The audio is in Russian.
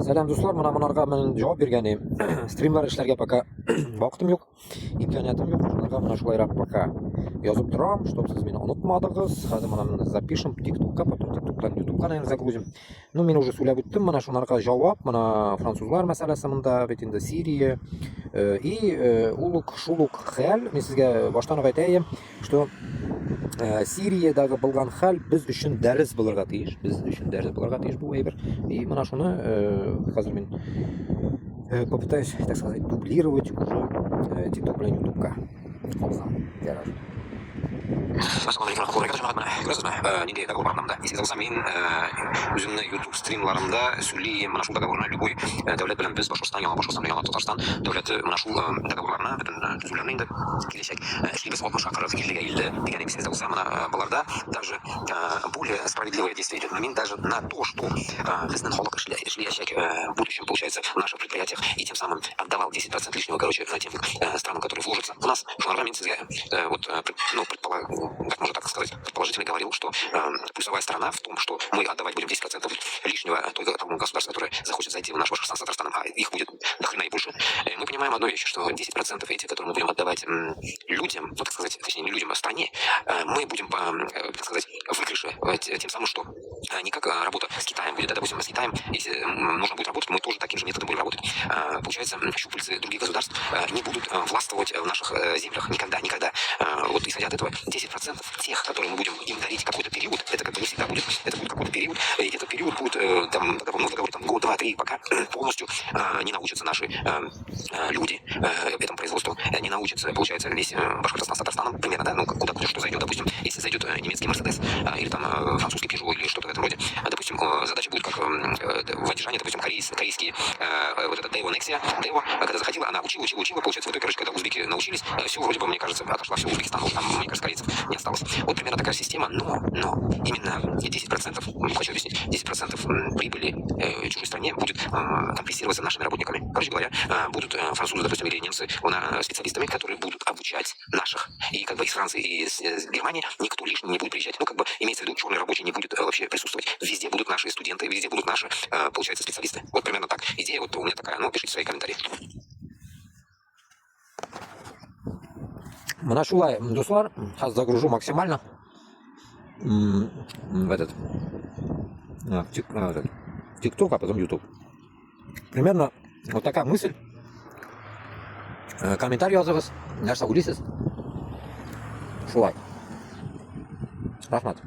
Selam dostlar, bunlarga men javob berganim streamlar ishlarga пока vaqtim yo'q, imkoniyatim yo'q. Shunlarga mana shulayroq пока yozib turam, чтобы siz meni unutmadingiz. Hozir mana buni запишем TikTok'ka, потом TikTok'dan YouTube'ga, наверное, загрузим. Ну, men уже сөйләп үттем, mana shularga javob, mana fransuzlar masalasi bunda, бит инде Сирия и улук-шулук хәл. Мен сезгә баштан ук әйтәем, что Сириядагы булган хәл без өчен дәрес булырга тиеш. Без өчен дәрес булырга тиеш бу әйбер. И менә шуны хәзер мин попытаюсь, так сказать, дублировать уже TikTok белән YouTube'ка. Калсам. Ярар. Assalomu alaykum rahmatullohi barakatuh. Күрәсезме? Нинди договор бар монда? Исегез булса, мин үземне YouTube стримларымда сөйлим, менә шул договорны любой дәүләт белән без Башкортстан, яңа Башкортстан, яңа Татарстан дәүләте менә шул договорларны бөтен төзүләрне инде киләчәк. Эшлибез 60-га 40, 50-га 50 дигән исегез булса, менә буларда даже более справедливое действие идет. Мин даже на то, что безнең халык эшләячәк в будущем, получается, в наших предприятиях и тем самым отдавал 10% лишнего, короче, тем странам, которые вложатся. У нас шунарга мин сезгә вот, ну, как можно так сказать, предположительно говорил, что плюсовая сторона в том, что мы отдавать будем 10% лишнего тому государству, которое захочет зайти в наш Башкортостан с Татарстаном, а их будет до хрена и больше. Мы понимаем одну вещь, что 10% эти, которые мы будем отдавать людям, ну, так сказать, точнее, не людям, а стране, мы будем, так сказать, в выигрыше тем самым, что не как работа с Китаем будет, да, допустим, с Китаем, если нужно будет работать, мы тоже таким же методом будем работать. Получается, щупальцы других государств не будут властвовать в наших землях никогда. Вот исходя от этого, 10% тех, которые мы будем им дарить какой-то период, это как бы не всегда будет, это будет какой-то период, и этот период будет там, договор, там, год, два, три, пока полностью не научатся наши люди этому производству, не научатся, получается, весь Башкортостан с Татарстаном, примерно, да, ну, куда что зайдет, допустим, если зайдет немецкий Мерседес или там французский Peugeot или что-то в этом роде, допустим, задача будет как в Адижане, допустим, корейские, вот эта Daewoo Nexia, Daewoo, когда заходила, она учила, получается, в итоге, короче, когда узбеки научились, все, вроде бы, мне кажется, отошла все Узбекистану, там, мне кажется, корейцев не осталось. Вот примерно такая система, но именно 10%, хочу объяснить, 10% прибыли чужой стране будет компенсироваться нашими работниками. Короче говоря, будут французы, допустим, или немцы, специалистами, которые будут обучать наших. И как бы из Франции и из Германии никто лишний не будет приезжать. Ну, как бы имеется в виду, черный рабочий не будет вообще присутствовать. Везде будут наши студенты, везде будут наши, получается, специалисты. Вот примерно так. Идея вот у меня такая, ну, пишите свои комментарии. Менә шулай, дуслар, хәзер загружу максимально в этот TikTok, а потом YouTube. Примерно вот такая мысль. Комментарий языгыз, нәрсә уйлыйсыз? Шулай. Рахмат.